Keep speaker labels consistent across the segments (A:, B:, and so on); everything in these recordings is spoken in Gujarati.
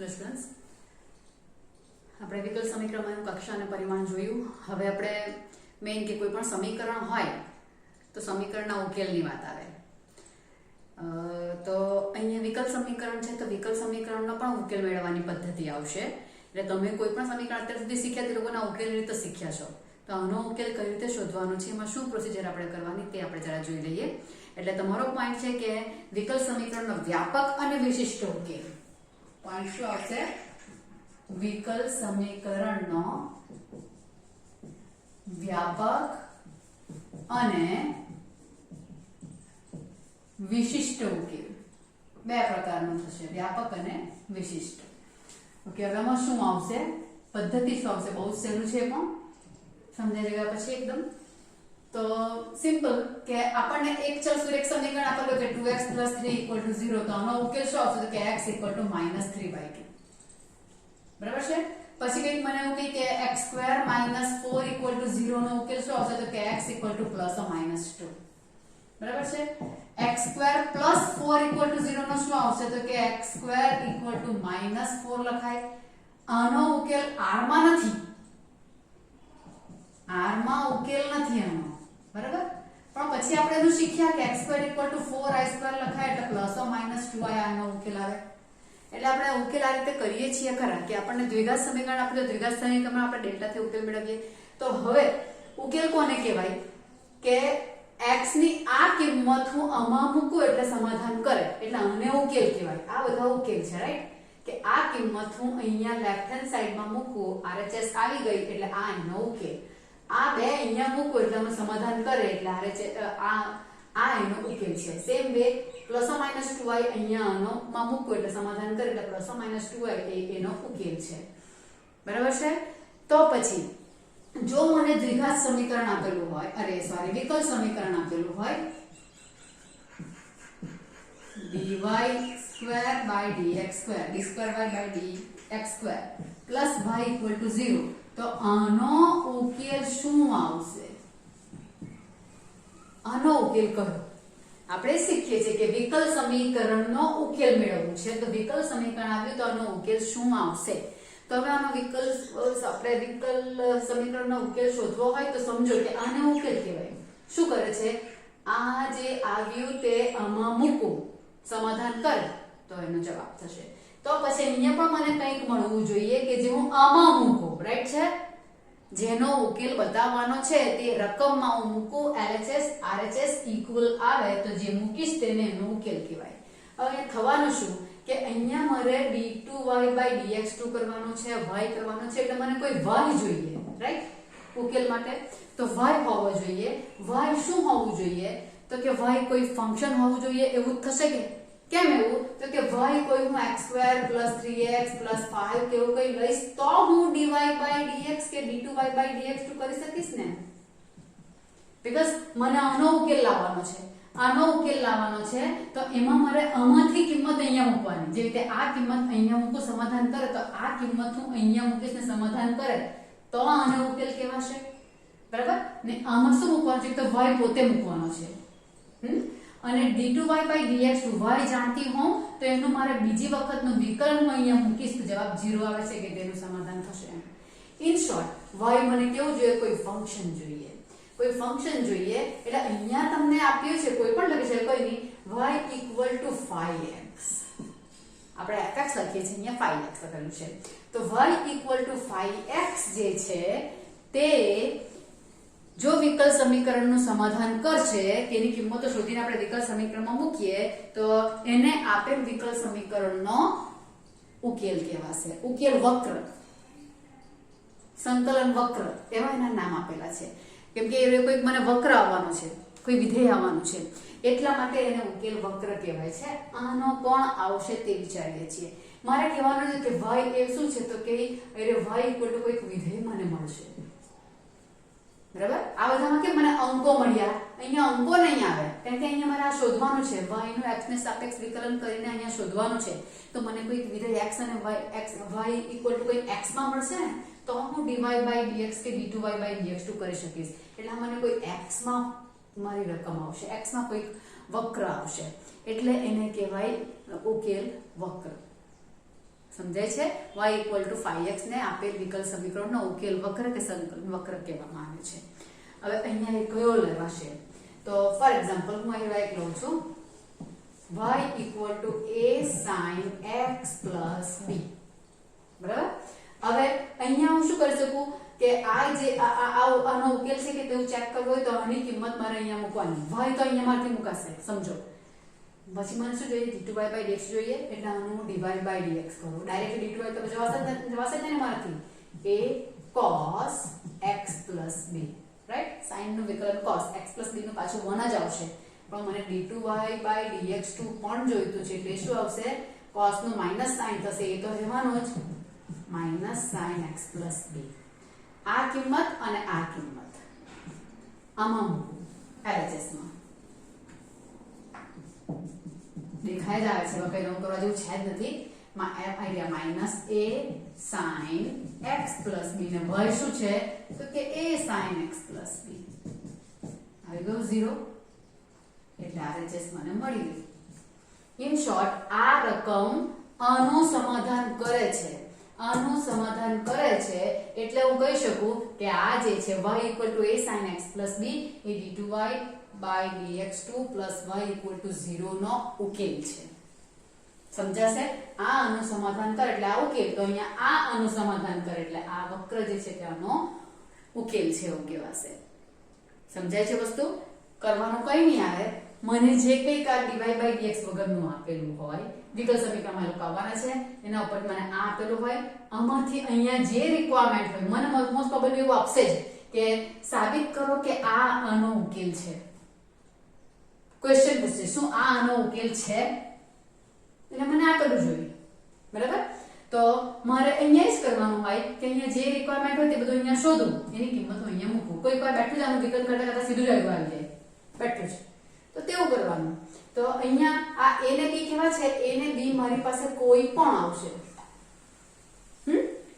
A: સ્ટુડન્ટ્સ આપણે વિકલ સમીકરણમાં કક્ષા અને પરિમાણ જોયું. હવે આપણે મેઇન કે કોઈ પણ સમીકરણ હોય તો સમીકરણના ઉકેલની વાત આવે. તો અહીંયા વિકલ સમીકરણ છે તો વિકલ સમીકરણનો પણ ઉકેલ મેળવવાની પદ્ધતિ આવશે. એટલે તમે કોઈ પણ સમીકરણ અત્યાર સુધી શીખ્યા તે લોકોના ઉકેલની રીતે શીખ્યા છો. તો આનો ઉકેલ કઈ રીતે શોધવાનો છે, એમાં શું પ્રોસિજર આપણે કરવાની તે આપણે જરા જોઈ લઈએ. એટલે તમારો પોઈન્ટ છે કે વિકલ સમીકરણનો વ્યાપક અને વિશિષ્ટ ઉકેલ. પોઈન્ટ શું આવશે? વિકલ સમીકરણનો વ્યાપક અને વિશિષ્ટ ઉકેલ. બે પ્રકારનો થશે, વ્યાપક અને વિશિષ્ટ. ઓકે, હવે આમાં શું આવશે? પદ્ધતિ શું આવશે? બહુ સહેલું છે, પણ સમજાઈ ગયા પછી એકદમ. તો સિમ્પલ કે આપણને એક ચલ sur એક સમીકરણ આપેલું કે 2x + 3 = 0. તો આનો ઉકેલ શું આવશે? તો કે x = -3/2. બરાબર છે. પછી કંઈક મને એવું કહે કે x² - 4 = 0 નો ઉકેલ શું આવશે? તો કે x = ±2. બરાબર છે. x² + 4 = 0 નો શું આવશે? તો કે x² = -4 લખાય. આનો ઉકેલ r માં નથી, r માં ઉકેલ નથી આનો. બરાબર. પણ પછી આપણે એનું શીખ્યા કે x² = 4i² લખાય એટલે ±2i આનો ઉકેલ આવે. એટલે આપણે ઉકેલ આ રીતે કરીએ છીએ ખરા કે આપણને દ્વિઘાત સમીકરણ આપણે દ્વિઘાત સમીકરણમાં આપણે ડેલ્ટાથી ઉકેલ મેળવીએ. તો હવે ઉકેલ કોને કહેવાય? કે x ની આ કિંમત હું આમાં મૂકું એટલે સમાધાન કરે એટલે આને ઉકેલ કહેવાય. આ બધા ઉકેલ છે, રાઈટ? કે આ કિંમત હું અહીંયા લેફ્ટ હેન્ડ સાઈડમાં મૂકું, RHS આવી ગઈ એટલે આ એનો ઉકેલ. આ બે અહીંયા મૂકું એટલે અમે સમાધાન કરે એટલે RHS આ એનો ઉકેલ છે. સેમ વે ±2i અહીંયા આનો માં મૂકું એટલે સમાધાન કરે એટલે ±2i એ એનો ઉકેલ છે. બરાબર છે. તો પછી જો મને દ્વિઘાત સમીકરણ આપેલું હોય, વિકલ સમીકરણ આપેલું હોય dy² d2y/dx² + y = 0 તો આનો ઉકેલ શું આવશે? આનો ઉકેલ કયો? આપણે શીખીએ છીએ કે વિકલ સમીકરણનો ઉકેલ મેળવવું છે. તો વિકલ સમીકરણ આવ્યું તો આનો ઉકેલ શું આવશે? તો હવે આનો વિકલ સમીકરણનો ઉકેલ શોધવો હોય તો સમજો કે આને ઉકેલ કહેવાય. શું કરે છે? આ જે આવ્યું તે આમાં મૂકું, સમાધાન કરે તો એનો જવાબ થશે. તો પછી અહીંયા પણ મને કંઈક મળવું જોઈએ કે જે હું આમાં મૂકું, રાઈટ છે? જેનો ઉકેલ બતાવવાનો છે તે રકમમાં હું મૂકું, LHS RHS ઇક્વલ આવે તો જે મૂકીશ તેને એનો ઉકેલ કહેવાય. હવે થવાનું શું કે અહીંયા મારે d2y/dx2 કરવાનો છે, y કરવાનો છે એટલે મને કોઈ y જોઈએ, રાઈટ? ઉકેલ માટે તો y હોવો જોઈએ. y શું હોવું જોઈએ? તો કે y કોઈ ફંક્શન હોવું જોઈએ. એવું થશે કે કેમ એવું? તો કે y કોઈ હું x² + 3x + 5 કેવું કઈ લઈશ તો હું dy/dx કે d2y/dx2 કરી શકીશ ને. બીકોઝ મને આનો ઉકેલ લાવવાનો છે. આનો ઉકેલ લાવવાનો છે તો એમાં મારે આમાંથી કિંમત અહીંયા મૂકવાની. જે રીતે આ કિંમત અહીંયા મૂકું, સમાધાન કરે તો આ કિંમત હું અહીંયા મૂકીશ ને સમાધાન કરે તો આનો ઉકેલ કહેવાશે. બરાબર ને? આમાં શું મૂકવાનું છે? તો y પોતે મૂકવાનો છે. અને d2y/dx2 y જાણતી હોઉં તો એનું મારે બીજી વખતનું વિકલન હું અહીંયા મૂકીશ તો જવાબ 0 આવે છે કે તેનું સમાધાન થશે. ઇન શોર્ટ y મને કેવું જોઈએ? કોઈ ફંક્શન જોઈએ. કોઈ ફંક્શન જોઈએ એટલે અહીંયા તમને આપ્યું છે, કોઈ પણ લખી શકે, કોઈ નહીં, y = 5x. આપણે fx લખીએ છીએ, અહીંયા 5x લખેલું છે. તો y = 5x જે છે તે જો વિકલ સમીકરણનું સમાધાન કરશે, તેની કિંમતો શોધીને આપણે વિકલ સમીકરણમાં મૂકીએ તો એને આપેલ વિકલ સમીકરણનો ઉકેલ કહેવાશે. ઉકેલ વક્ર, સંકલન વક્ર એવા એના નામ આપેલા છે. કેમ કે કોઈક મને વક્ર આવવાનો છે, કોઈ વિધેય આવવાનું છે એટલા માટે એને ઉકેલ વક્ર કહેવાય છે. આનો કોણ આવશે તે વિચારીએ છીએ. મારે કહેવાનું છે કે y એ શું છે? તો કે y = કોઈક વિધેય મને મળશે. બરાબર? આ બધામાં કે મને અંકો મળ્યા, અહીંયા અંકો નહીં આવે કારણ કે અહીંયા મારે આ શોધવાનું છે. y નું x ને સાપેક્ષ વિકલન કરીને અહીંયા શોધવાનું છે. તો મને કોઈક વિધેય x અને y = કોઈ x માં મળશે ને તો હું dy/dx કે d2y/dx2 કરી શકીશ. એટલે મને કોઈ x માં મારી રકમ આવશે, x માં કોઈક વક્ર આવશે એટલે એને કહેવાય ઉકેલ વક્ર. સમજાય છે? y = 5x ને આપેલ વિકલ સમીકરણનો ઉકેલ વક્ર કે સંકલન વક્ર કહેવામાં આવે છે. હવે અહીંયા એક કયો લેવાશે? તો ફોર એક્ઝામ્પલ હું અહીં એક લઉં છું, y = a sin x + b. બરાબર? હવે અહીંયા હું શું કરી શકું કે આ જે આનો ઉકેલ છે કે તેવું ચેક કરવું હોય તો આની કિંમત મારે અહીંયા મૂકવાની. y તો અહીંયા માંથી મુકાશે, સમજો. પછી મને શું જોઈએ? d2y/dx જોઈએ, એટલે આનું dy/dx કરો. ડાયરેક્ટ d2y તો જવાશે જ ને મારાથી. a cos x + b, right? sin નું વિકલન cos x + b નું પાછું 1 જ આવશે, પણ મને d2y/dx2 પણ જોઈતું છે, એટલે શું આવશે? cos નું માઈનસ સાઇન થશે, એ તો રહેવાનો જ, -sin x + b. આ કિંમત અને આ કિંમત આમાં મૂકું LHS માં. દેખાય જ આવે છે, કઈ નવું કરવા જેવું છે જ નથી. -a sin x + b ને y શું છે? તો કે a sin x + b. આવી ગયું 0, એટલે RHS મને મળી ગયું. ઇન શોર્ટ, આ રકમ આનું સમાધાન કરે છે. આનું સમાધાન કરે છે એટલે હું કહી શકું કે આ જે છે y = a sin x + b A d2y/dx2 + y = 0 નો ઉકેલ છે. સમજાશે? આ આનું સમાધાન કરે એટલે આ ઉકેલ, તો અહીંયા આ આનું સમાધાન કરે એટલે આ વક્ર જે છે કે આનો ઉકેલ છે એવું કહેવાશે. સમજાય છે વસ્તુ? કરવાનું કંઈ નહીં આવે, મને જે કંઈક આ dy/dx વગરનું આપેલું હોય, વિકલ સમીકરણમાં લોકો આવવાના છે, એના ઉપર મને આ આપેલું હોય, આમાંથી અહીંયા જે રિક્વાયરમેન્ટ હોય મને મોસ્ટ પ્રોબેબલી એવું આપશે જ કે સાબિત કરો કે આ આનો ઉકેલ છે. ક્વેશ્ચન પૂછશે, શું આ આનો ઉકેલ છે? એટલે મને આપેલું જોઈએ. બરાબર? તો મારે અહીંયા જ કરવાનું હોય કે અહીંયા જે રિક્વાયરમેન્ટ હોય તે બધું અહીંયા શોધું, એની કિંમત હું અહીંયા મૂકું. કોઈ બેઠું જ આનું વિકલ કરતા કરતા સીધું જ આવી જાય, બેઠું છે, તો તેવું કરવાનું. તો અહીંયા આ a ને b કેવા છે? a ને b મારી પાસે કોઈ પણ આવશે,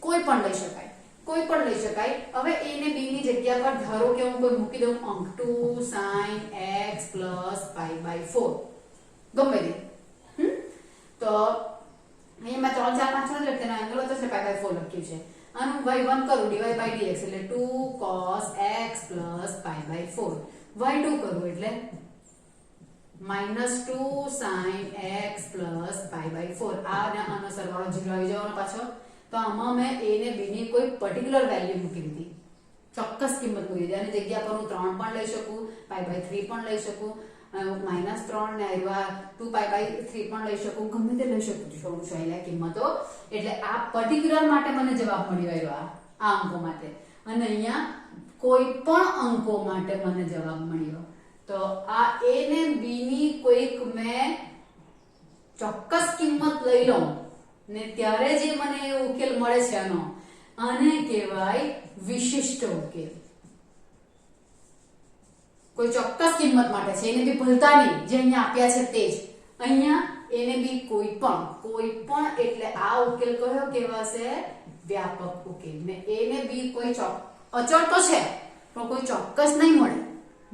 A: કોઈ પણ લઈ શકાય, કોઈ પણ લઈ શકાય. હવે a ને b ની જગ્યા પર ધારો કે હું કોઈ મૂકી દઉં અંક 2 sin x + π/4, ગમે તે. તો અહીંયા મેં 3 4 5 6 લખી, તેનો એંગલ હતો એટલે π/4 લખ્યું છે. આનું y1 કરું dy/dx એટલે 2 cos x + π/4. y2 કરું એટલે -2 sin x + π/4. આ ને આનો સરવાળો 0 આવી જવાનો પાછો. તો આમાં મેં a ને b ની કોઈ પર્ટિક્યુલર વેલ્યુ મૂકી દીધી, ચોક્કસ કિંમત મૂકી દીધી. આની જગ્યા પર હું 3 પણ લઈ શકું, π/3 પણ લઈ શકું, -3 ને આવ્યા 2π/3 પણ લઈ શકું, ગમે તે લઈ શકું છું એટલે કિંમતો. એટલે આ પર્ટિક્યુલર માટે મને જવાબ મળી આવ્યો, આ અંકો માટે. અને અહીંયા કોઈ પણ અંકો માટે મને જવાબ મળ્યો. તો આ a ને b ની કોઈક મેં ચોક્કસ કિંમત લઈ લઉં ને ત્યારે જે મને ઉકેલ મળે છે આને કહેવાય વિશિષ્ટ ઉકેલ. કોઈ ચોક્કસ કિંમત માટે છે, એને બી ભૂલતા નહીં, જે અહીંયા આપ્યા છે તે જ. અહીંયા એને બી કોઈ પણ એટલે આ ઉકેલ કયો કહેવાશે? વ્યાપક ઉકેલ. ને એને બી કોઈ અચળ તો છે પણ કોઈ ચોક્કસ નહીં મળે,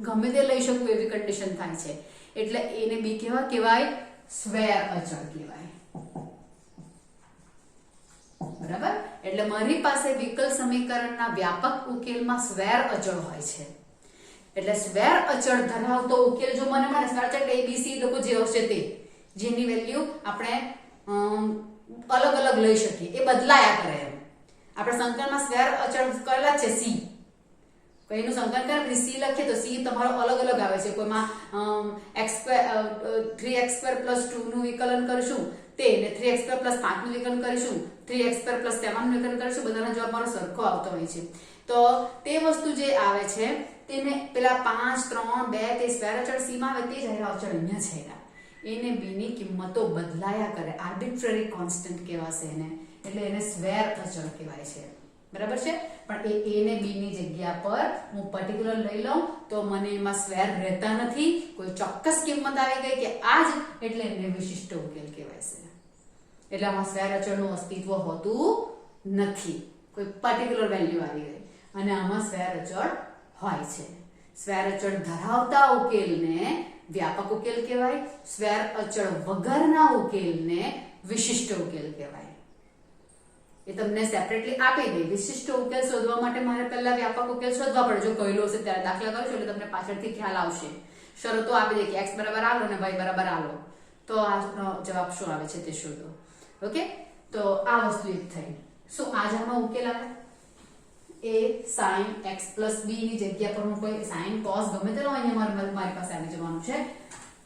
A: ગમે તે લઈ શકું એવી કન્ડિશન થાય છે. એટલે એને બી કેવા કહેવાય? સ્વેર અચળ કહેવાય. બરાબર? એટલે મારી પાસે વિકલ સમીકરણના વ્યાપક ઉકેલમાં સ્વેર અચળ હોય છે. એટલે સ્વેર અચળ ધરાવતો ઉકેલ જો મને મળે, સ્વેર અચળ abc લોકો જે હશે તે, જેની વેલ્યુ આપણે અલગ અલગ લઈ શકીએ, એ બદલાયા કરે. આપણે સંકલનમાં સ્વેર અચળ કરેલા છે c, કોઈનું સંકલન કરે c લખીએ તો c તમારો અલગ અલગ આવે છે. કોઈમાં x2 3x2 + 2 નું વિકલન કરીશું તે, ને 3x2 + 5 નું વિકલન કરીશું, 3x2 + 7 નું વિકલન કરીશું, બધાનો જવાબ મારો સરખો આવતો હોય છે. તો તે વસ્તુ જે આવે છે તેને પેલા 5 3 2 તે સ્વેર અચળ c માં આવે, તે જ અચળ અહીંયા છે. એને b ની કિંમતો બદલાયા કરે, આર્બિટ્રરી કોન્સ્ટન્ટ કહેવાશે એને, એટલે એને સ્વેર અચળ કહેવાય છે. બરાબર છે? પણ એ a ને b ની જગ્યા પર હું પર્ટિક્યુલર લઈ લઉં તો મને એમાં સ્વેર રહેતા નથી, કોઈ ચોક્કસ કિંમત આવી ગઈ કે આ જ, એટલે એને વિશિષ્ટ ઉકેલ કહેવાય છે. એટલે આમાં સ્વેર અચળનું અસ્તિત્વ હોતું નથી, કોઈ પર્ટિક્યુલર વેલ્યુ આવી ગઈ, અને આમાં સ્વેર અચળ હોય છે. સ્વેર અચળ ધરાવતા ઉકેલને વ્યાપક ઉકેલ કહેવાય, સ્વેર અચળ વગરના ઉકેલને વિશિષ્ટ ઉકેલ કહેવાય. એ તમને સેપરેટલી આપી દે. વિશિષ્ટ ઉકેલ શોધવા માટે મારે પહેલા વ્યાપક ઉકેલ શોધવા પડે. જો કહેલો હશે ત્યારે દાખલા કરશો એટલે તમને પાછળથી ખ્યાલ આવશે. શરતો આપી દે કે x બરાબર આલો ને y બરાબર આલો, તો આનો જવાબ શું આવે છે તે શોધો. ઓકે, તો આ વસ્તુ એક થઈ. શું આજ આમાં ઉકેલ આવે? a sin x + b ની જગ્યા પર હું કોઈ sin cos ગમે તે લો, અહીંયા મારી પાસે આવી જવાનું છે.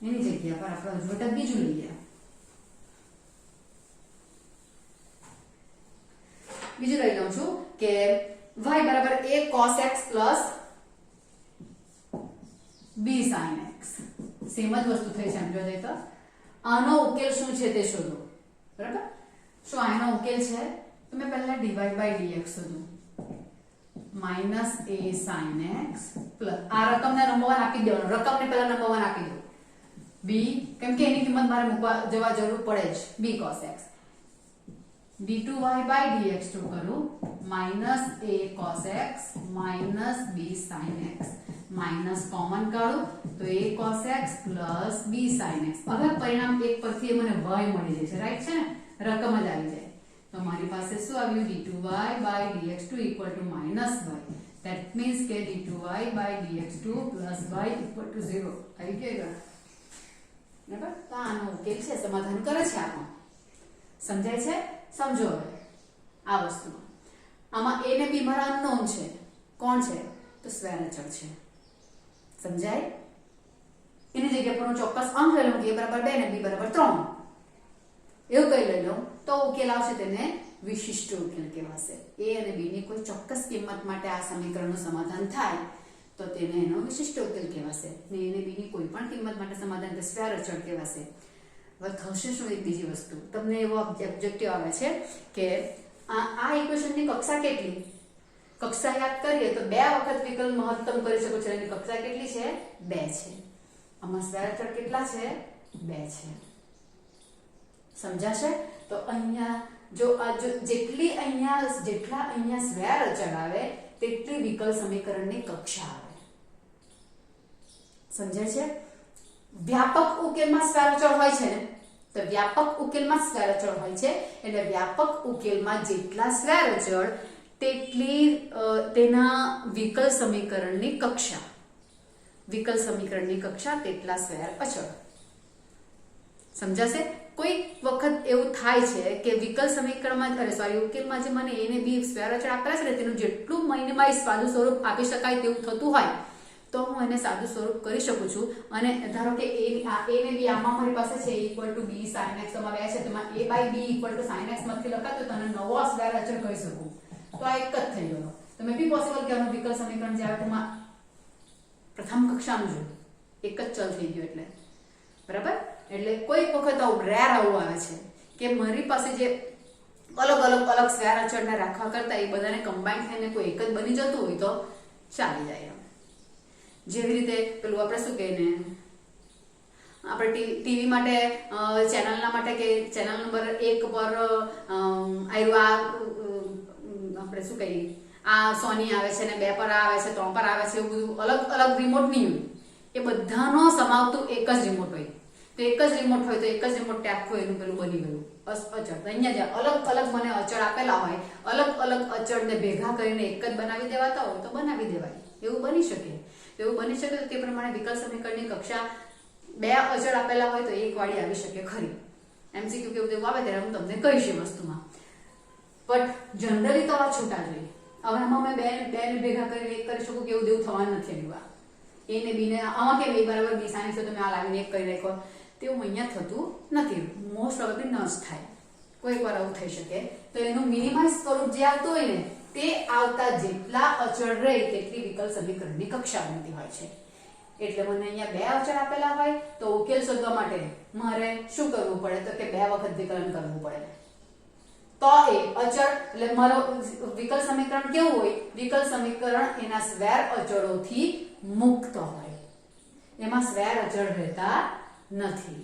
A: એની જગ્યા પર આપણે હજુ ઘટક બીજું લઈએ. બીજું લઈ લઉં છું કે y બરાબર a cos x plus b sin x. Same જ વસ્તુ થઈ છે. સમજો તો આનો ઉકેલ શું છે તે શોધો. બરાબર, શું આનો ઉકેલ છે? તો મેં પહેલા dy by dx શોધું. minus a sin x plus આ રકમને નંબર 1 આપી દેવાનો. રકમને પહેલા નંબર 1 આપી દો. b, કેમ કે એની કિંમત મારે મૂકવા જવા જરૂર પડે જ. b cos x d2y by dx to કરું minus a cos x minus b sin x minus common કાઢું તો a cos x plus b sin x. હવે પરિણામ એક પરથી મને y મળી જશે. રાઈટ છે ને? રકમ જ આવી જાય. તો મારી પાસે શું આવ્યું? d2y by dx2 equal to minus y. That means કે d2y by dx2 plus y equal to 0. આવી ગયું? બરાબર, તો આનો ઉકેલ છે, સમાધાન કરે છે આપણો. સમજાય છે? સમજો હવે આ વસ્તુમાં. આમાં a ને b મારા અનનોન છે. કોણ છે? તો સ્ક્વેર અચળ છે. સમજાય? એની જગ્યા પર હું ચોક્કસ અંક લઈ લઉં કે a બરાબર 2 ને b બરાબર 3. એવું કઈ લઈ લઉં તો ઉકેલ આવશે. તેને વિશિષ્ટ ઉકેલ કહેવાશે. a અને b ની કોઈ ચોક્કસ કિંમત માટે આ સમીકરણનું સમાધાન થાય તો તેને એનો વિશિષ્ટ ઉકેલ કહેવાશે. ને a અને b ની કોઈ પણ કિંમત માટે સમાધાન તે સ્ક્વેર અચળ કહેવાશે. હવે થશે શું? એક બીજી વસ્તુ તમને એવો ઓબ્જેક્ટિવ આવે છે કે આ ઇક્વેશનની કક્ષા કેટલી? કક્ષા યાદ કરીએ તો 2 વખત વિકલ મહત્તમ કરી શકો છો. એની કક્ષા કેટલી છે? 2 છે. આમાં સ્ક્વેર અચળ કેટલા છે? 2 છે. સમજાશે? તો અહીંયા જેટલા અહીંયા સ્ક્વેર અચળ આવે તેટલી વિકલ સમીકરણની કક્ષા આવે. સમજાય છે? વ્યાપક ઉકેલમાં સ્ક્વેર અચળ હોય છે ને, તો વ્યાપક ઉકેલમાં સ્ક્વેર અચળ હોય છે એટલે વ્યાપક ઉકેલમાં જેટલા સ્ક્વેર અચળ તેટલી તેના વિકલ સમીકરણની કક્ષા. વિકલ સમીકરણની કક્ષા તેટલા સ્ક્વેર અચળ. સમજાશે? કોઈ વખત એવું થાય છે કે વિકલ સમીકરણમાં ઉકેલમાં જે મને a ને b સ્ક્વેર અચળ આપેલા છે ને તેનું જેટલું મિનિમાઇઝ સાદું સ્વરૂપ આપી શકાય તેવું થતું હોય તો હું એને સાદું સ્વરૂપ કરી શકું છું. અને ધારો કે a ને b આમાં મારી પાસે છે equal to b sin x. આમાં 2 છે, તેમાં a by b equal to sin x માંથી લખાતો તો તને નવો સ્ક્વેર અચળ કહી શકું. તો આ એક જ થઈ ગયો. તો મે બી પોસિબલ કે આનું વિકલ સમીકરણ જે આવે તેમાં પ્રથમ કક્ષાનું જો એક જ ચલ થઈ ગયો. એટલે બરાબર, એટલે કોઈ વખત આવું રેર આવું આવે છે કે મારી પાસે જે અલગ સ્ક્વેર અચળને રાખવા કરતા એ બધાને કમ્બાઈન થઈને કોઈ એક જ બની જતું હોય તો ચાલી જાય. જેવી રીતે પેલું આપણે શું કહીને આપણે ટીવી માટે ચેનલના માટે કે ચેનલ નંબર 1 પર આપણે શું કહીએ આ સોની આવે છે ને 2 પર આવે છે 3 પર આવે છે એવું બધું અલગ રિમોટ નહીં હોય. એ બધાનો સમાવતું એક જ રિમોટ હોય. તો એક જ રિમોટ હોય તો એક જ રિમોટ ટેપ હોય એનું પેલું બની ગયું અચળ. અહીંયા જે અલગ મને અચળ આપેલા હોય અલગ અચળને ભેગા કરીને એક જ બનાવી દેવાતા હોય તો બનાવી દેવાય. એવું બની શકે તો તે પ્રમાણે વિકલ સમીકરણની કક્ષા 2 અચળ આપેલા હોય તો એક વાળી આવી શકે ખરી. MCQ કેવું તેવું આવે ત્યારે હું તમને કહીશ એ વસ્તુમાં. બટ જનરલી તો આ છૂટા જોઈએ. હવે આમાં મેં બે ને ભેગા કરીને એક કરી શકું કે એવું દેવું થવાનું નથી. એની વાત a ને b ને આમાં કે a બરાબર b sin x તો તમે આ લાવીને એક કરી નાખો તેવું અહીંયા થતું નથી. મોસ્ટ પ્રોબેબલી ન જ થાય. કોઈક વાર આવું થઈ શકે. તો એનું મિનિમાઇઝ સ્વરૂપ જે આવતું હોય ને તે આવતા જેટલા અચળ રહે તેટલી વિકલ સમીકરણની કક્ષા બનતી હોય છે. એટલે મને અહીંયા 2 અચળ આપેલા હોય તો ઉકેલ શોધવા માટે મારે શું કરવું પડે તો કે 2 વખત વિકલન કરવું પડે. તો એ અચળ એટલે મારો વિકલ સમીકરણ કેવું હોય? વિકલ સમીકરણ એના સ્ક્વેર અચળોથી મુક્ત હોય. એમાં સ્ક્વેર અચળ રહેતા નથી.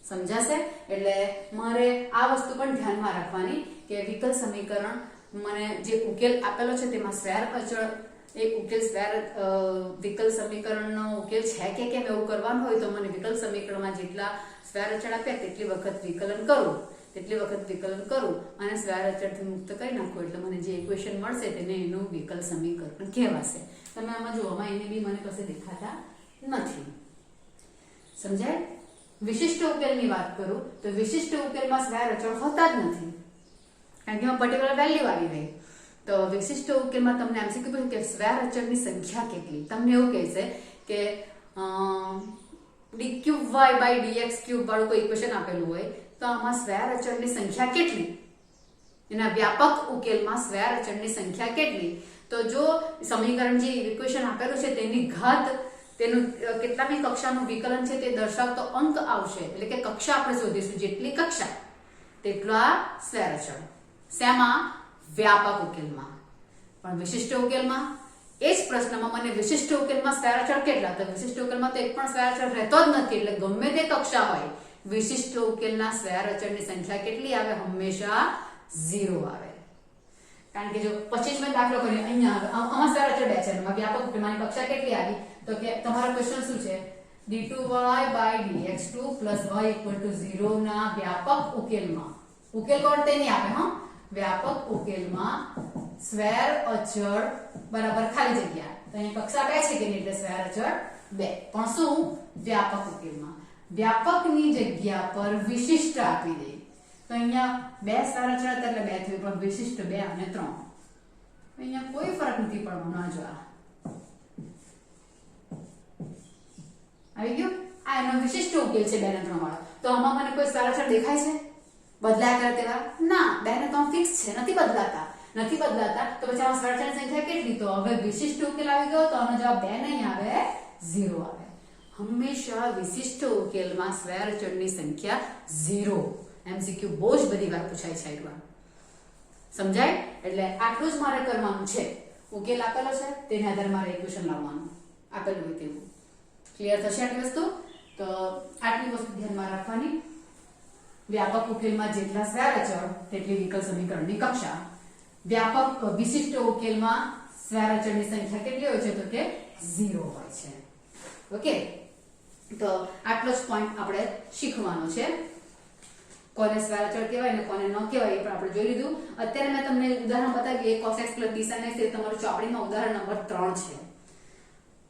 A: સમજાશે? એટલે મારે આ વસ્તુ પણ ધ્યાનમાં રાખવાની કે વિકલ સમીકરણ મને જે ઉકેલ આપેલો છે તેમાં સ્ક્વેર અચળ એ ઉકેલ સ્ક્વેર વિકલ સમીકરણનો ઉકેલ છે કે કેમ એવું કરવાનું હોય તો મને વિકલ સમીકરણમાં જેટલા સ્ક્વેર અચળ આપ્યા તેટલી વખત વિકલન કરવું. તેટલી વખત વિકલન કરું અને સ્વૈર અચળથી મુક્ત કરી નાખું એટલે મને જે ઇક્વેશન મળશે તેને એનું વિકલ સમીકરણ કહેવાશે. તમે આમાં જુઓ, આમાં એને બી મને કશે દેખાતા નથી. સમજાય? વિશિષ્ટ ઉકેલની વાત કરું તો વિશિષ્ટ ઉકેલમાં સ્વૈર અચળ હોતા જ નથી, કારણ કે એમાં પર્ટિક્યુલર વેલ્યુ આવી ગઈ. તો વિશિષ્ટ ઉકેલમાં તમને એમસીક્યુ પૂછે કે સ્વૈર અચળની સંખ્યા કેટલી. તમને એવું કહેશે કે d3y/dx³ વાળું કોઈ ઇક્વેશન આપેલું હોય તો આમાં સ્વૈર અચળની સંખ્યા કેટલી, એના વ્યાપક ઉકેલમાં સ્વૈર અચળની સંખ્યા કેટલી. તો જો સમીકરણ જે ઇક્વેશન આપેલું છે તેની ઘાત, તેનું કેટલામી કક્ષાનું વિકલન છે તે દર્શાવતો અંક આવશે, એટલે કે કક્ષા આપણે શોધીશું, જેટલી કક્ષા તેટલા સ્વૈર અચળ. શેમાં? વ્યાપક ઉકેલમાં. પણ વિશિષ્ટ ઉકેલમાં એ જ પ્રશ્નમાં મને વિશિષ્ટ ઉકેલમાં સ્વૈર અચળ કેટલા, તો વિશિષ્ટ ઉકેલમાં તો એક પણ સ્વૈર અચળ રહેતો જ નથી, એટલે ગમે તે કક્ષા હોય વિશિષ્ટ ઉકેલના સ્વૈર અચળની સંખ્યા કેટલી આવે? હંમેશા 0 આવે. કારણ કે જો 25 મેં દાખલો કર્યો, અહીંયા આમાં સ્વૈર અચળ 2 છે, એમાં વ્યાપક ઉકેલમાં કક્ષા કેટલી આવી? તો કે તમારો ક્વેશ્ચન શું છે? d2y/dx2 + y = 0 ના વ્યાપક ઉકેલમાં, ઉકેલ કોણ તે નહીં આપે, હા, વ્યાપક ઉકેલમાં સ્વૈર અચળ બરાબર ખાલી જગ્યા, તો અહીં કક્ષા 2 છે કે નહીં, એટલે સ્વૈર અચળ 2. પણ શું? વ્યાપક ઉકેલમાં વ્યાપકની જગ્યા પર વિશિષ્ટ આપી દે, તો અહીંયા 2 સ્વૈર અચળ હતા એટલે 2 થયું, પણ વિશિષ્ટ 2 અને 3. અહીંયા કોઈ ફરક નથી પડવાનો. જો આવી ગયું, આ એનો વિશિષ્ટ ઉકેલ છે 2 અને 3 વાળો. તો આમાં મને કોઈ સ્વૈર અચળ દેખાય છે બદલાયા કરે તેવા? ના, 2 અને 3 ફિક્સ છે, નથી બદલાતા. તો પછી આમાં સ્વૈર અચળની સંખ્યા કેટલી? તો હવે વિશિષ્ટ ઉકેલ આવી ગયો, તો આનો જવાબ 2 નહીં આવે, 0 આવે. હંમેશા વિશિષ્ટ ઉકેલમાં સ્વૈર અચળની સંખ્યા 0. એમસીક્યુ બહુ જ બધી વાર પૂછાય છે. એકવાર સમજાય? એટલે આટલું જ મારે કરવાનું છે. ઉકેલ આપેલો છે, તેના આધારે મારે ઇક્વેશન લાવવાનું આપેલું હોય તેવું. ક્લિયર થશે આટલી વસ્તુ? તો આટલી વસ્તુ ધ્યાનમાં રાખવાની. વ્યાપક ઉકેલમાં જેટલા સ્વૈર અચળ તેટલી વિકલ સમીકરણની કક્ષા. વ્યાપક વિશિષ્ટ ઉકેલમાં સ્વૈર અચળની સંખ્યા કેટલી હોય છે? તો કે 0 હોય છે. ઓકે, તો આટલો જ પોઈન્ટ આપણે શીખવાનો છે. કોને સ્વૈર અચળ કહેવાય ને કોને ન કહેવાય એ પણ આપણે જોઈ લીધું. અત્યારે મેં તમને ઉદાહરણ બતાવ્યું, a cos x + b sin x, એ તમારું ચોપડીમાં ઉદાહરણ નંબર 3 છે.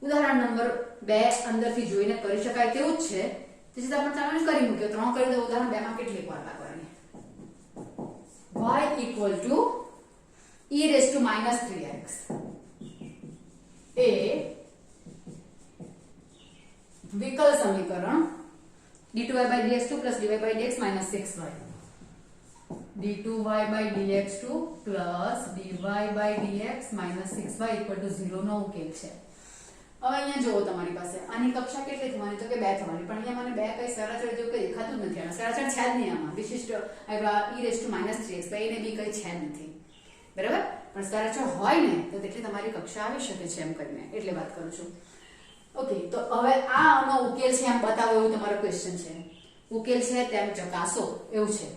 A: ઉદાહરણ નંબર 2 અંદરથી જોઈને કરી શકાય તેવું જ છે. તેથી આપણે ચાલો કરી મૂક્યો, 3 કરી દો. ઉદાહરણ 2 માં કેટલી વાર લાગવાની? y = e⁻³ (3x) એ વિકલ સમીકરણ d2y/dx2 + dy/dx - 6y, d2y/dx2 + dy/dx - 6y = 0 નો ઉકેલ છે. હવે અહીંયા જુઓ, તમારી પાસે આની કક્ષા કેટલી થવાની? તો કે 2 થવાની. પણ અહીંયા મને 2 કઈ સ્વૈર અચળ જેવું કઈ દેખાતું જ નથી. સ્વૈર અચળ છે જ નહીં આમાં. વિશિષ્ટ આવ્યા e⁻³ (3x) તો એને બી કઈ છે જ નથી, બરાબર? પણ સ્વૈર અચળ હોય ને તો તેટલી તમારી કક્ષા આવી શકે છે એમ કરીને, એટલે વાત કરું છું. ઓકે, તો હવે આનો ઉકેલ છે એમ બતાવો એવું તમારો ક્વેશ્ચન છે. ઉકેલ છે તેમ ચકાસો એવું છે.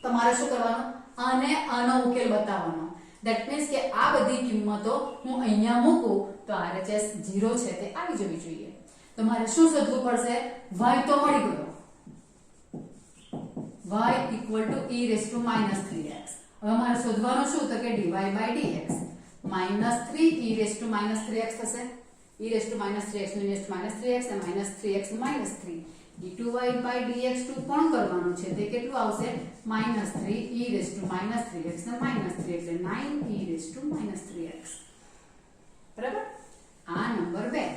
A: તમારે શું કરવાનું? આને આનો ઉકેલ બતાવવાનો. ધેટ મીન્સ કે આ બધી કિંમતો હું અહીંયા મૂકું તો RHS 0 છે તે આવી જવી જોઈએ. તો મારે શું શોધવું પડશે? y તો મળી ગયો, y = e⁻³ હવે મારે શોધવાનું શું? તો કે dy/dx -3 e⁻³ થશે. e⁻³ નું e⁻³ અને -3x નું -3. d2y/dx2 પણ કરવાનું છે, તે કેટલું આવશે? -3 e⁻³ ને -3 એટલે 9 e⁻³ બરાબર? આ નંબર 2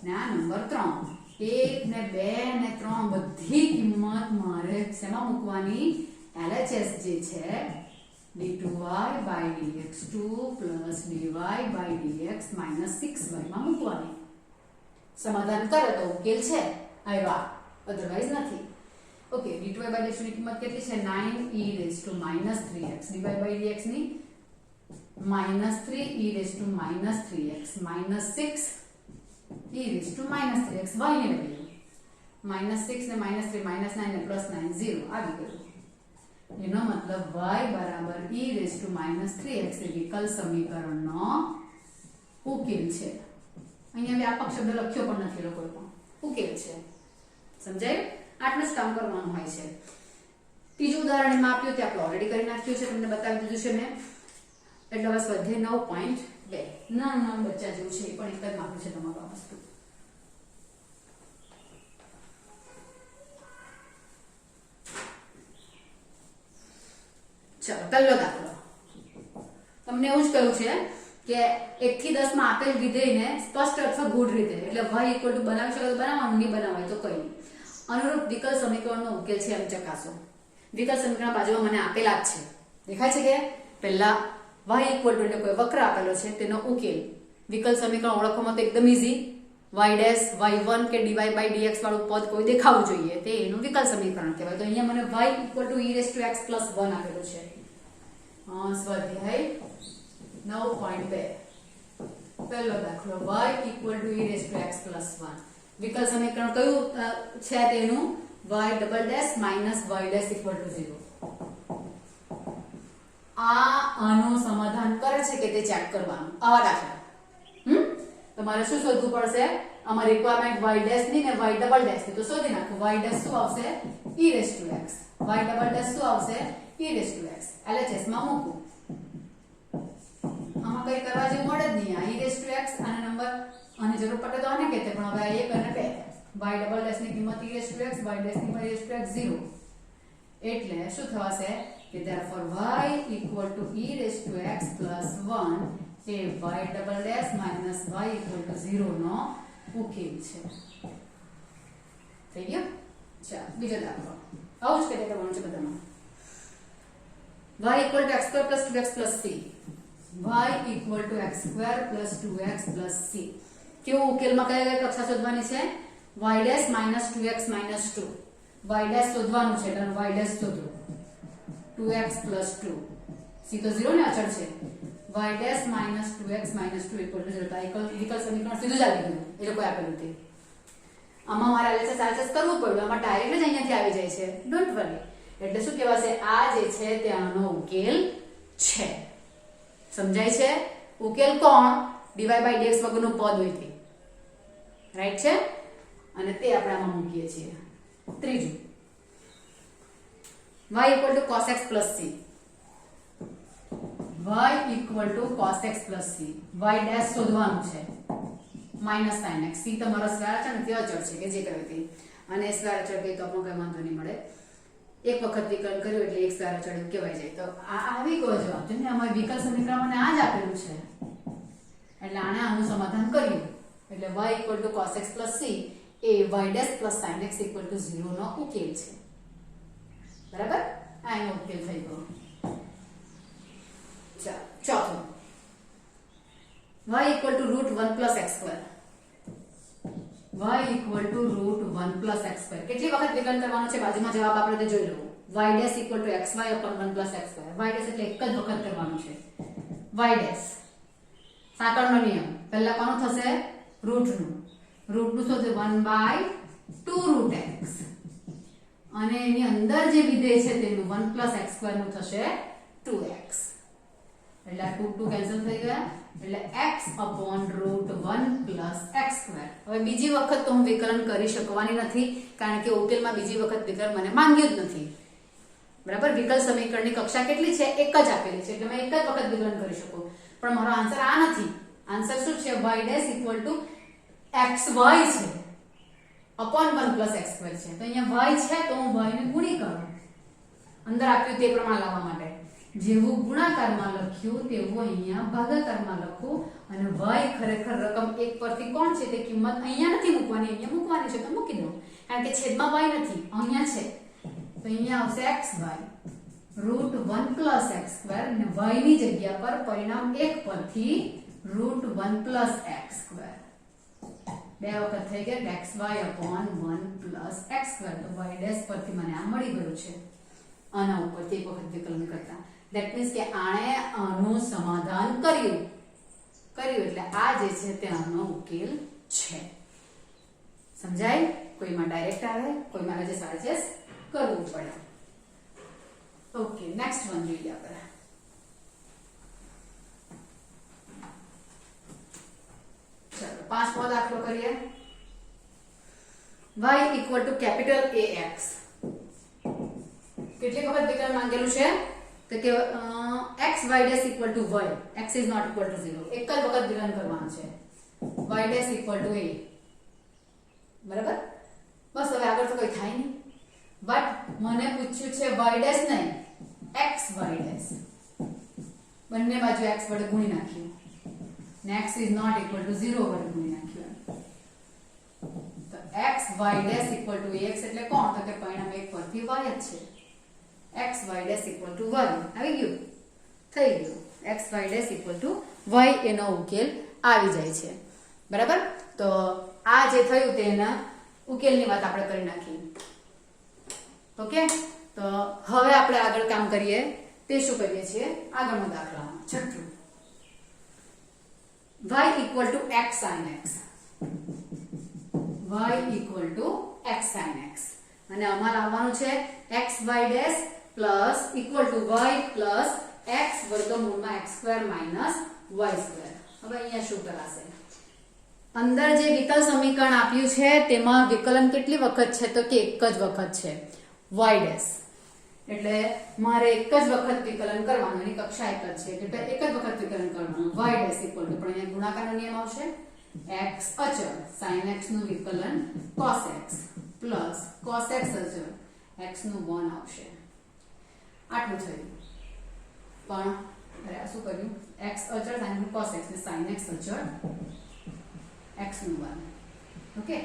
A: ને આ નંબર 3. 1 ને 2 ને 3 બધી કિંમત મારે શેમાં મૂકવાની? LHS જે છે d2y/dx2 + dy/dx - 6y માં મૂકવાની. સમાધાન કરો તો ઉકેલ છે આવ્યા, અધરવાઇઝ નથી. ઓકે, d2y/dx ની કિંમત કેટલી છે? 9 e⁻³ dy/dx ની -3 e⁻³ - 6 e⁻³ y ની વેલ્યુ -6 ને -3 -9 ને +9 0 આવી ગયું. એનો મતલબ y = e⁻³ એ વિકલ સમીકરણનો ઉકેલ છે. અહીંયા વ્યાપક શબ્દ લખ્યો પણ નથી, લોકોએ પણ ઉકેલ છે. સમજાય? આટલું જ કામ કરવાનું હોય છે. ત્રીજું ઉદાહરણ એમાં આપ્યું તે આપણે ઓલરેડી કરી નાખ્યું છે, તમને બતાવી દીધું છે મેં. એટલે બસ વધે 9.2. ના બચ્ચા જેવું છે, એ પણ એક જ માપ્યું છે તમારું આ વસ્તુ. ચાલો પહેલો દાખલો. તમને એવું જ કહ્યું છે કે 1 થી 10 માં આપેલ વિધેયને સ્પષ્ટ અથવા ગૂઢ રીતે, એટલે y ઇક્વલ ટુ બનાવી શકો તો બનાવવાનું, નહીં બનાવાય તો કંઈ નહીં, અનુરૂપ વિકલ સમીકરણનો ઉકેલ છે એમ ચકાસો. વિકલ સમીકરણ બાજુમાં મને આપેલા જ છે, દેખાય છે કે પહેલા y ઇક્વલ ટુ એટલે કોઈ વક્ર આપેલો છે તેનો ઉકેલ. વિકલ સમીકરણ ઓળખવામાં તો એકદમ ઈઝી, y ડેશ y1 કે dy by dx વાળું પદ કોઈ દેખાવું જોઈએ, તે એનું વિકલ સમીકરણ કહેવાય. તો અહીંયા મને y ઇક્વલ ટુ e⁻x+1 આપેલું છે. સ્વાધ્યાય 9.2 પહેલો દાખલો, y ઇક્વલ ટુ e⁻x+1. વિકલ સમીકરણ કયું છે તેનું y double dash minus y dash equal to 0. આનું સમાધાન કરે છે કે તે ચેક કરવાનું. આવા દાખલા તમારે શું શોધવું પડશે? આમાં રિક્વાયરમેન્ટ y ડેશ ની ને y ડબલ ડેશ ની, તો શોધી નાખો. y ડેશ શું આવશે? e⁻x. y ડબલ ડેશ શું આવશે? e⁻x. LHS માં મૂકું. આમાં કઈ કરવા જેવું મળે જ નહીં. આ e⁻x આના નંબર આની જરૂર પડે તો આને કહેતે, પણ હવે આ 1 અને 2 y ડબલ ડેશ ની કિંમત e⁻x, y ડેશ ની કિંમત e⁻x 0. એટલે શું થવાશે કે therefore y equal to e⁻x+1 A y double dash minus y equal to 0 નો ઉકેલ છે. થઈ ગયો? ચાલો બીજો દાખલો. આવું જ રીતે કરવાનું છે બધામાં. y equal to x² + 2x + c. y equal to x² + 2x + c. કેવો ઉકેલમાં કઈ કક્ષા શોધવાની છે? y dash minus 2x minus 2. y dash શોધવાનું છે, એટલે y ડેશ શોધો. 2x + 2. c તો 0 ને અચળ છે. y dash minus 2x minus 2 equal to 0. તો આ વિકલ સમીકરણ સીધું જ આવી ગયું, એ લોકોએ આપેલું તે. આમાં મારે LHS કરવું પડ્યું, આમાં ડાયરેક્ટ જ અહીંયાથી આવી જાય છે. Don't worry. એટલે શું કહેવાશે? આ જે છે તે આનો ઉકેલ છે. સમજાય છે? ઉકેલ કોણ? dy by dx વગરનું પદ હોય તે. રાઈટ છે? અને તે આપણે આમાં મૂકીએ છીએ. ત્રીજું, y equal to cos x plus c. y equal to cos x plus c. y dash શોધવાનું છે, માઇનસ sin x. c તમારો સ્ક્વેર છે ને તે અચળ છે કે જે કહેવાય તે, અને સ્ક્વેર અચળ કહી તો આપણો કઈ વાંધો નહીં મળે. એક વખત વિકલ કર્યું એટલે એક સ્ક્વેર અચળ કહેવાય જાય. તો આ આવી ગયો જવાબ. જેને આમાં વિકલ સમીકરણ મને આ જ આપેલું છે, એટલે આને આનું સમાધાન કર્યું. એટલે y equal to cos x plus c A y dash plus sin x equal to 0 નો ઉકેલ છે. બરાબર? આ એનો ઉકેલ થઈ ગયો. ચોથું, y equal to √1 plus x square. y equal to √1 plus x square. કેટલી વખત વિકલન કરવાનું છે? બાજુમાં જવાબ આપણે તે જોઈ લો. y dash equal to xy upon 1 plus x square. y dash એટલે એક જ વખત કરવાનું છે. y dash સાંકળનો નિયમ. પહેલા કોનું થશે? રૂટનું. રૂટનું શું થશે? 1/2 √x. અને એની અંદર જે વિધેય છે તેનું 1 plus x square નું થશે 2x. એટલે 2 કેન્સલ થઈ ગયા, એટલે x upon √1 plus x square. હવે બીજી વખત તો હું વિકલન કરી શકવાની નથી, કારણ કે ઉકેલમાં બીજી વખત વિકલન મને માંગ્યું જ નથી. બરાબર? વિકલ સમીકરણની કક્ષા કેટલી છે? એક જ આપેલી છે, એટલે મેં એક જ વખત વિકલન કરી શકું. પણ મારો આન્સર આ નથી. આન્સર શું છે? y dash equal to xy છે upon 1 plus x square છે. તો અહીંયા y છે તો હું y ને ગુણી કરું, અંદર આપ્યું તે પ્રમાણે લાવવા માટે. જેવું ગુણાકારમાં લખ્યું તેવું અહીંયા ભાગાકારમાં લખું, અને y ખરેખર રકમ 1 પરથી કોણ છે તે કિંમત અહીંયા નથી મૂકવાની, અહીંયા મૂકવાની છે તો મૂકી દઉં, કારણ કે છેદમાં y નથી, અહીંયા છે. તો અહીંયા આવશે xy √1 plus x square, અને y ની જગ્યા પર પરિણામ 1 પરથી √1 plus x square. બે વખત થઈ ગયા xy upon 1 plus x square. તો y dash પરથી મને આ મળી ગયું છે આના ઉપરથી એક વખત વિકલન કરતા. ધેટ મીન્સ કે આણે આનું સમાધાન કર્યું એટલે આ જે છે તે આનો ઉકેલ છે. સમજાય? કોઈમાં ડાયરેક્ટ આવે, કોઈમાં LHS કરવું પડે. ઓકે, નેક્સ્ટ વન જોઈએ આપણે. ચલો પાંચમો દાખલો કરીએ. y equal to capital AX. કેટલી વખત વિકલન માંગેલું છે તો કે x y dash equal to y, x is not equal to 0, એક જ વખત વિકલન કરવાનું છે, y dash equal to a, બરાબર. બસ હવે આગળ તો કઈ થાય નહીં. બટ મને પૂછ્યું છે y dash નહીં, x y dash, બંને બાજુ x વડે ગુણી નાખ્યું ને x is not equal to 0 વડે ગુણી નાખ્યું. તો x y dash equal to ax એટલે કોણ? તો કે પરિણામ 1 પરથી y જ છે. x y dash equal to y આવી ગયું, થઈ ગયું. x y dash equal to y એનો ઉકેલ આવી જાય છે, બરાબર. તો આ જે થયું તેના ઉકેલની વાત આપણે કરી નાખી. ઓકે, તો હવે આપણે આગળ કામ કરીએ. તે શું કરીએ છીએ? આગળનો દાખલા છઠ્ઠું, y equal to x sin x, y equal to x sin x, અને અમારે આવવાનું છે x y dash plus equal to y plus x વર્ગમૂળમાં x square minus y square. હવે અહીંયા શું કરાશે? અંદર જે વિકલ સમીકરણ આપ્યું છે તેમાં વિકલન કેટલી વખત છે? તો કે એક જ વખત છે, y dash. એટલે મારે એક જ વખત વિકલન કરવાનું, એની કક્ષા એક જ છે એટલે એક જ વખત વિકલન કરવાનું. y dash equal to, પણ અહીંયા ગુણાકારનો નિયમ આવશે, x અચળ sin x નું વિકલન cos x plus cos x અચળ x નું 1 આવશે. આટલું થયું. પણ અરે આ શું કર્યું? x અચળ sin cos x ને sin x અચળ x નું 1. ઓકે,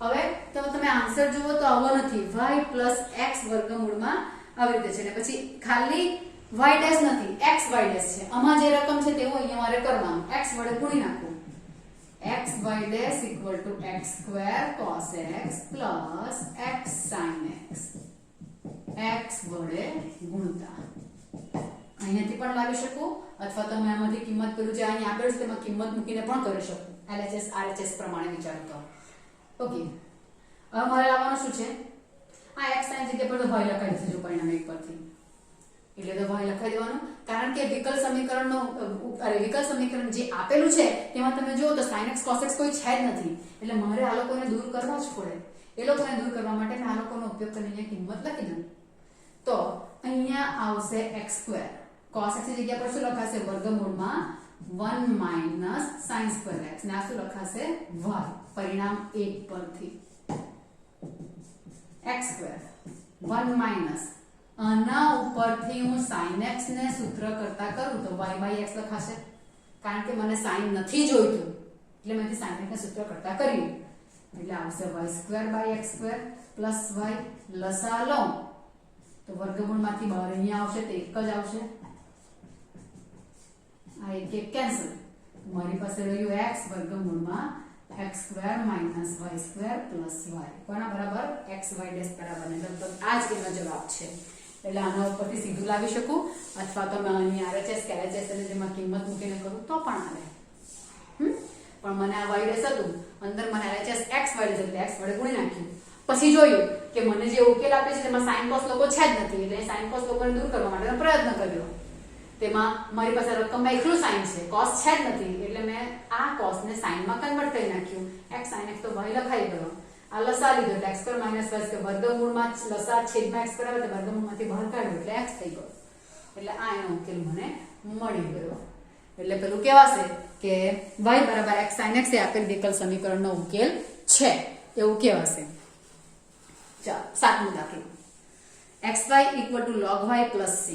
A: હવે તો તમે આન્સર જુઓ તો આવો નથી, y plus x વર્ગમૂળમાં આવી રીતે છે ને પછી ખાલી y dash નથી, x y dash છે. આમાં જે રકમ છે તેવું અહીંયા મારે કરવાનું, x વડે ગુણી નાખવું. x y dash equal to x square cos x plus x sin x, x વડે ગુણતા. અહીંયાથી પણ લાવી શકું અથવા તમે આમાંથી કિંમત કરું જે અહીં આપેલ છે તેમાં કિંમત મૂકીને પણ કરી શકો, LHS RHS પ્રમાણે વિચાર કરો. ઓકે, હવે મારે લાવવાનું શું છે? આ x sin જગ્યા પર તો y લખાઈ દેજો પરિણામ 1 પરથી, એટલે તો y લખાઈ દેવાનું. કારણ કે વિકલ સમીકરણનો વિકલ સમીકરણ જે આપેલું છે તેમાં તમે જુઓ તો sin x cos x કોઈ છે જ નથી, એટલે મારે આ લોકોને દૂર કરવા જ પડે. એ લોકોને દૂર કરવા માટે મેં આ લોકોનો ઉપયોગ કરીને અહીંયા કિંમત લખી દઉં. તો અહીંયા આવશે x square, cos x ની જગ્યા પર શું લખાશે? વર્ગમૂળમાં 1 minus sin square x, ને આ શું લખાશે? y, પરિણામ 1 પરથી x square 1 minus આના ઉપરથી હું sin x ને સૂત્ર કરતા કરું તો y by x લખાશે. કારણ કે મને sin નથી જોઈતું એટલે મેં sin x ને સૂત્ર કરતા કર્યું, એટલે આવશે y square by x square plus y. લસા લો તો વર્ગમૂળમાંથી બહાર અહીંયા આવશે તો એક જ આવશે, આ એક એક કેન્સલ. મારી પાસે રહ્યું x વર્ગમૂળમાં x square minus y square plus y, કોના બરાબર? x y dash બરાબર. લગભગ આ જ એનો જવાબ છે. એટલે આના ઉપરથી સીધું લાવી શકું અથવા તમે અહીં RHS કે LHS અને જેમાં કિંમત મૂકીને કરું તો પણ આવે. પણ મને આ y dash હતું, અંદર મને LHS x y dash એટલે x વડે ગુણી નાખ્યું. પછી જોયું કે મને જે ઉકેલ આપે છે તેમાં sin cos લોકો છે જ નથી, એટલે sin cos લોકોને દૂર કરવા માટેનો પ્રયત્ન કર્યો. તેમાં મારી પાસે રકમમાં એકલું sin છે, cos છે જ નથી, એટલે મેં આ cos ને sin માં કન્વર્ટ કરી નાખ્યું. x sin x તો y લખાઈ ગયો. આ લસા લીધો એટલે x square minus y square, વર્ગમૂળમાં લસા છેદમાં x square આવે તો વર્ગમૂળમાંથી બહાર કાઢ્યો એટલે x થઈ ગયો. એટલે આ એનો ઉકેલ મને મળી ગયો. એટલે પેલું કહેવાશે કે y બરાબર x sin x એ આપેલ વિકલ સમીકરણનો ઉકેલ છે એવું કહેવાશે. ચાલો, સાતમો દાખલો, xy equal to log y plus c,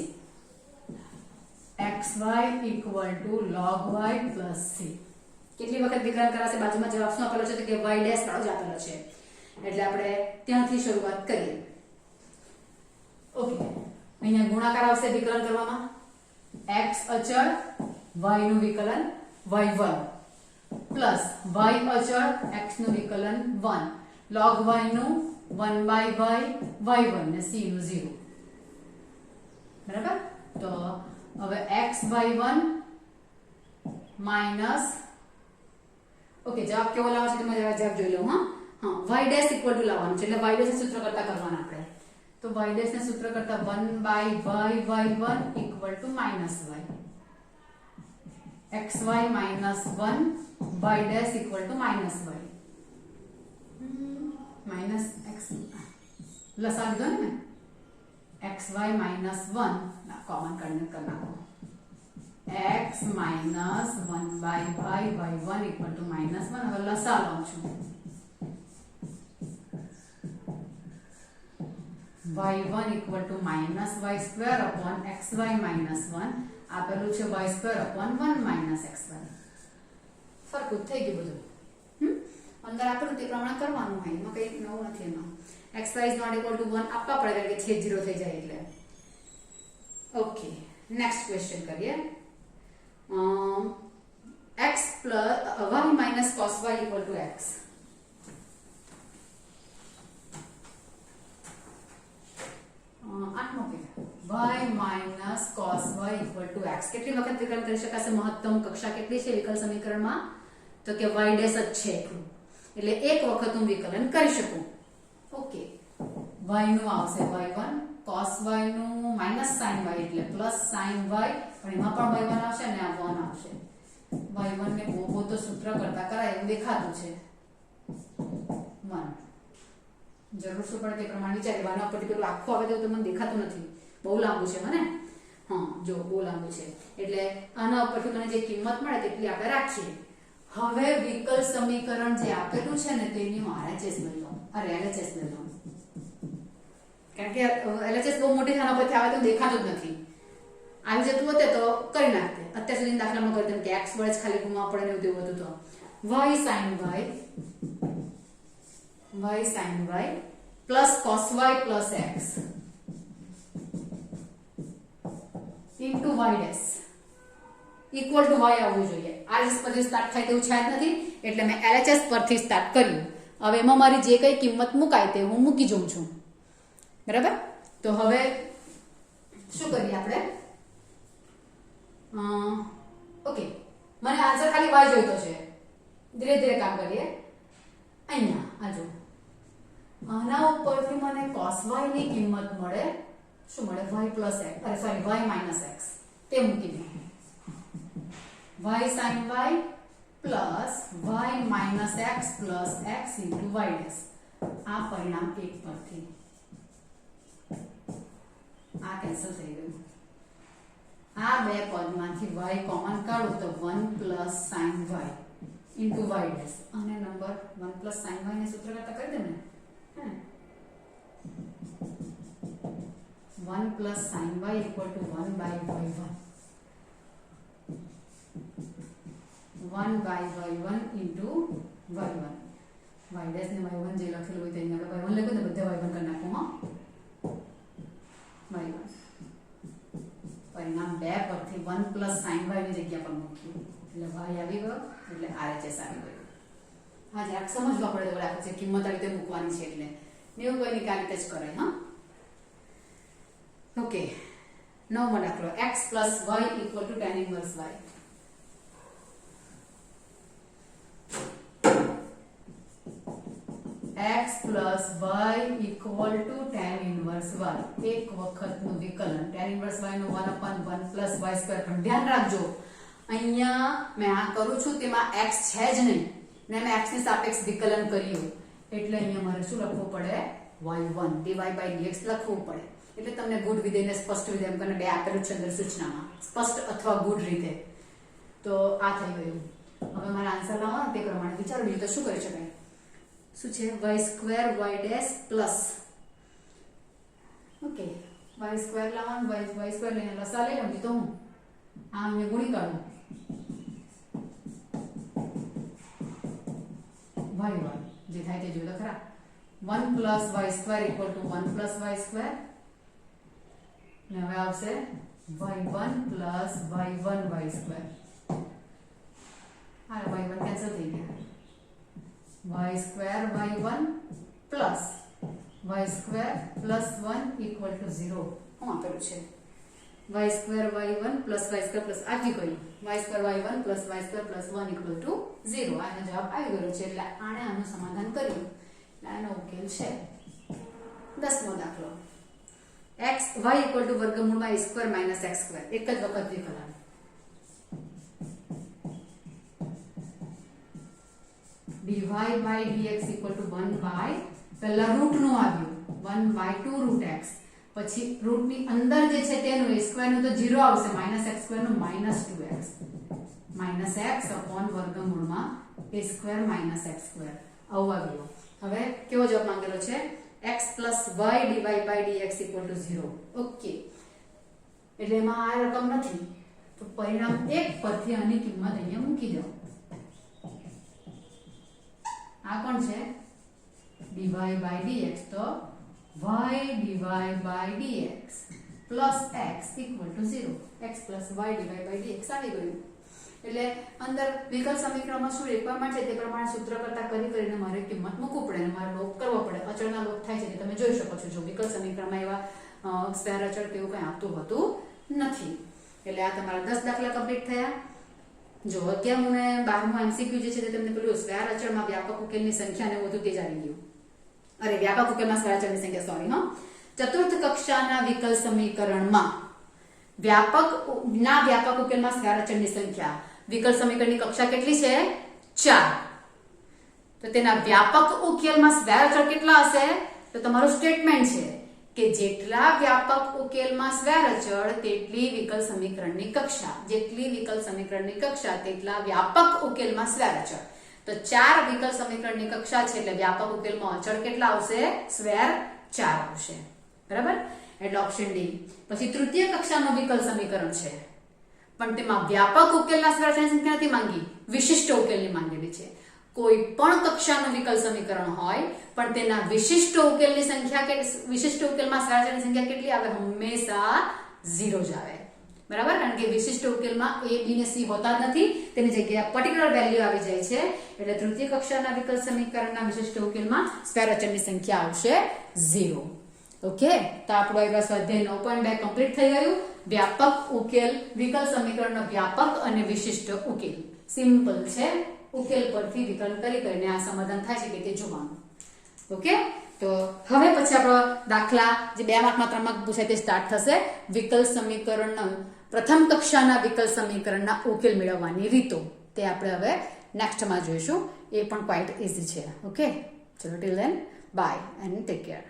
A: xy equal to log y plus c. કેટલી વખત વિકલન કરાશે? બાજુમાં જવાબ શું આપેલો છે તો કે y dash વાળો જ આપેલો છે, એટલે આપણે ત્યાંથી શરૂઆત કરીએ. ઓકે, અહીંયા ગુણાકાર આવશે વિકલન કરવામાં, x અચળ y નું વિકલન y1 પ્લસ y અચળ x નું વિકલન 1 log y નું 1 by y y1 ને c નું 0. બરાબર. તો હવે x y1 માઈનસ, ઓકે, જવાબ કેવો લાવવાનો છે તમે જવાબ જોઈ લો. હા, y dash equal to લાવવાનું છે, એટલે y dash ને સૂત્ર કરતા કરવાના આપણે. તો y dash ને સૂત્ર કરતા 1 by y y1 equal to minus y, xy minus 1 y dash equal to minus y, minus x લસા લીધો ને xy माइनस 1 कॉमन करना को x minus 1 by y1 equal to minus 1 હવે લસા લઉં છું y1 equal to minus y square upon xy minus 1 આપેલું છે y square upon 1 minus xy ફરક થઈ ગયું બધું અંદર આપણું તે પ્રમાણે કરવાનું હોય એમાં કંઈ નવું નથી એમાં xy is not equal to 1 આપવા પડે કારણ કે છેદ 0 થઈ જાય એટલે ઓકે નેક્સ્ટ ક્વેશ્ચન કરીએ x plus y minus cos y equal to x આઠમો કે y minus cos y equal to x કેટલી વખત વિકલન કરી શકાશે મહત્તમ કક્ષા કેટલી છે વિકલ સમીકરણમાં તો કે y ડેશ જ છે એટલે એક વખત હું વિકલન કરી શકું ઓકે y નું આવશે y1 cos y નું minus sin y એટલે plus sin y પણ એમાં પણ y1 આવશે અને આ 1 આવશે y1 ને બહુ તો સૂત્ર કરતા કરાય એવું દેખાતું છે 1 જરૂર શું પડે તે પ્રમાણે વિચારવાનું પર્ટિક્યુલર આખું આવે તો મને દેખાતું નથી બહુ લાંબુ છે મને હા જો બહુ લાંબુ છે એટલે આના ઉપરથી મને જે કિંમત મળે તેટલી આપણે રાખીએ હવે વિકલ સમીકરણ જે આપેલું છે ને તેની હું RHS લઈ લઉં અરે LHS લઈ લઉં કારણ કે LHS બહુ મોટી થાના પરથી આવે તો દેખાતું જ નથી આવી જતું હોતે તો કરી નાખતે અત્યાર સુધી દાખલામાં કરી દઉં કે x વડે જ ખાલી ગુમાવવા પડે ને એવું તેવું હતું તો y sin y plus cos y plus x into y dash equal to y આવવું જોઈએ RHS પરથી સ્ટાર્ટ થાય તેવું છે જ નથી એટલે મેં LHS પરથી સ્ટાર્ટ કર્યું હવે એમાં મારી જે કઈ કિંમત મુકાય તે હું મૂકી જોઉં છું બરાબર તો હવે શું કરીએ આપણે ઓકે મને આન્સર ખાલી y જોઈતો છે ધીરે ધીરે કામ કરીએ અહીંયા આ જો આના ઉપરથી મને cos y ની કિંમત મળે શું મળે y plus x અરે સોરી y minus x તે મૂકી દઉં y sin y plus y minus x plus x into y dash આ પરિણામ 1 પરથી આ કેન્સલ થઈ ગયું આ બે પદમાંથી y કોમન કાઢો તો 1 plus sin y into y dash અને નંબર 1 plus sin y ને સૂત્ર કરતા કરી દે ને 1 plus sin y equal to 1 by y1 1 by y1 into y1 y dash ને y1 જે લખેલું હોય તેને આપણે y1 લખો તો બધે y1 કરી નાખો હા y1 પરિણામ 2 પરથી 1 plus sin y ની જગ્યા પર મૂક્યું એટલે y આવી ગયો એટલે RHS આવી ગયો હા જરાક સમજવા પડે તો આપણે કિંમત આ રીતે મૂકવાની છે એટલે એવું કોઈ નિકાલ રીતે જ કરાય હા ઓકે નવમો દાખલો x plus y equal to tan inverse y x plus y equal to tan inverse y એક વખતનું વિકલન tan inverse y નું 1 upon 1 plus y square પણ ધ્યાન રાખજો અહીંયા મેં આ કરું છું તેમાં x છે જ નહીં ને મેં x ની સાપેક્ષ વિકલન કર્યું એટલે અહીંયા મારે શું લખવું પડે y1 dy by dx લખવું પડે એટલે તમને ગુડ વિધેયને સ્પષ્ટ વિધેય એમ કરીને બે આપેલું છે અંદર સૂચનામાં સ્પષ્ટ અથવા ગુડ રીતે તો આ થઈ ગયું હવે મારા આન્સર લાવવાનો તે પ્રમાણે વિચારો બીજું તો શું કરી શકાય શું છે y square y dash plus okay y square લાવવાનું y સ્ક્વેર લઈને લસા લઈ લઉં તો હું આ મેં ગુણી કાઢું y1 જે થાય તે જોઈ લો ખરા 1 plus y square equal to 1 plus y square ને હવે આવશે y1 plus y1 y square આ y1 કેન્સલ થઈ ગયા y square y1 plus y square plus 1 equal to 0 હું આપેલું છે y square y1 plus y square plus Aji કોઈ y square y1 plus y square plus 1 equal to 0 આનો જવાબ આવી ગયો છે એટલે આને આનું સમાધાન કર્યું આનો ઉકેલ છે 10મો દાખલો x y equal to વર્ગમૂળમાં a square minus x square એક જ વખત વિકલન dy by dx equal to 1 by પહેલા રૂટ નું આવ્યું 1 by 2 root x પછી રૂટની અંદર જે છે તેનું a સ્ક્વેર નું તો 0 આવશે -x સ્ક્વેર નું -2x -x upon વર્ગમૂળમાં a સ્ક્વેર -x સ્ક્વેર આવું આવ્યું. હવે કેવો જવાબ માંગેલો છે? x + y dy/dx = 0. ઓકે, એટલે એમાં આ રકમ નથી તો પરિણામ 1 પરથી આની કિંમત અહીંયા મૂકી દો. આ કોણ છે? dy/dx, તો y dy/dx plus x = 0. x + y dy/dx આવી ગયું. એટલે અંદર વિકલ સમીકરણમાં શું રિક્વાયરમેન્ટ છે તે પ્રમાણે સૂત્ર કરતા કરીને મારે કિંમત મૂકવું પડે અને મારે લોપ કરવો પડે. અચળના લોપ થાય છે તમે જોઈ શકો છો. જો વિકલ સમીકરણમાં એવા સ્ક્વેર અચળ કેવું કંઈ આવતું હોતું નથી. એટલે આ તમારા 10 દાખલા કમ્પ્લીટ થયા. જો 11મું ને 12મું એમસીક્યુ જે છે તે તમને પેલું સ્ક્વેર અચળમાં વ્યાપક ઉકેલની સંખ્યા ને બધું તે જ આવી ગયું. અરે વ્યાપક ઉકેલમાં સ્ક્વેર અચળની સંખ્યા, સોરી હા. ચતુર્થ કક્ષાના વિકલ સમીકરણમાં વ્યાપક ઉકેલમાં સ્ક્વેર અચળની સંખ્યા. વિકલ સમીકરણની કક્ષા કેટલી છે? 4. તો તેના વ્યાપક ઉકેલમાં સ્ક્વેર અચળ કેટલા હશે? તો તમારું સ્ટેટમેન્ટ છે કે જેટલા વ્યાપક ઉકેલમાં સ્ક્વેર અચળ તેટલી વિકલ સમીકરણની કક્ષા, જેટલી વિકલ સમીકરણની કક્ષા તેટલા વ્યાપક ઉકેલમાં સ્ક્વેર અચળ. તો 4 વિકલ સમીકરણની કક્ષા છે એટલે વ્યાપક ઉકેલમાં અચળ કેટલા આવશે? સ્ક્વેર 4 આવશે. બરાબર? એટલે ઓપ્શન ડી. પછી તૃતીય કક્ષાનું વિકલ સમીકરણ છે પણ તેમાં વ્યાપક ઉકેલના સ્ક્વેર અચળની સંખ્યા નથી માંગી, વિશિષ્ટ ઉકેલની માંગેલી છે. કોઈ પણ કક્ષાનું વિકલ સમીકરણ હોય પણ તેના વિશિષ્ટ ઉકેલની સંખ્યા કે વિશિષ્ટ ઉકેલમાં સ્ક્વેર અચળની સંખ્યા કેટલી આવે? હંમેશા 0 જ આવે. બરાબર? કારણ કે વિશિષ્ટ ઉકેલમાં a b ને c હોતા જ નથી, તેની જગ્યાએ પર્ટિક્યુલર વેલ્યુ આવી જાય છે. એટલે તૃતીય કક્ષાના વિકલ સમીકરણના વિશિષ્ટ ઉકેલમાં સ્ક્વેર અચળની સંખ્યા આવશે 0. ઓકે, તો આપણો આ સ્વાધ્યાય 9.2 કમ્પ્લીટ થઈ ગયું. વ્યાપક ઉકેલ, વિકલ સમીકરણનો વ્યાપક અને વિશિષ્ટ ઉકેલ. સિમ્પલ છે. ઉકેલ પરથી વિકલન કરીને આ સમાધાન થાય છે કે તે જોવાનું. ઓકે, તો હવે પછી આપણો દાખલા જે 2 માર્કમાં 3 માર્ક પૂછાય તે સ્ટાર્ટ થશે. વિકલ સમીકરણના પ્રથમ કક્ષાના વિકલ સમીકરણના ઉકેલ મેળવવાની રીતો તે આપણે હવે નેક્સ્ટમાં જોઈશું. એ પણ ક્વાઇટ ઈઝી છે. ઓકે, ચલો till then by and take care.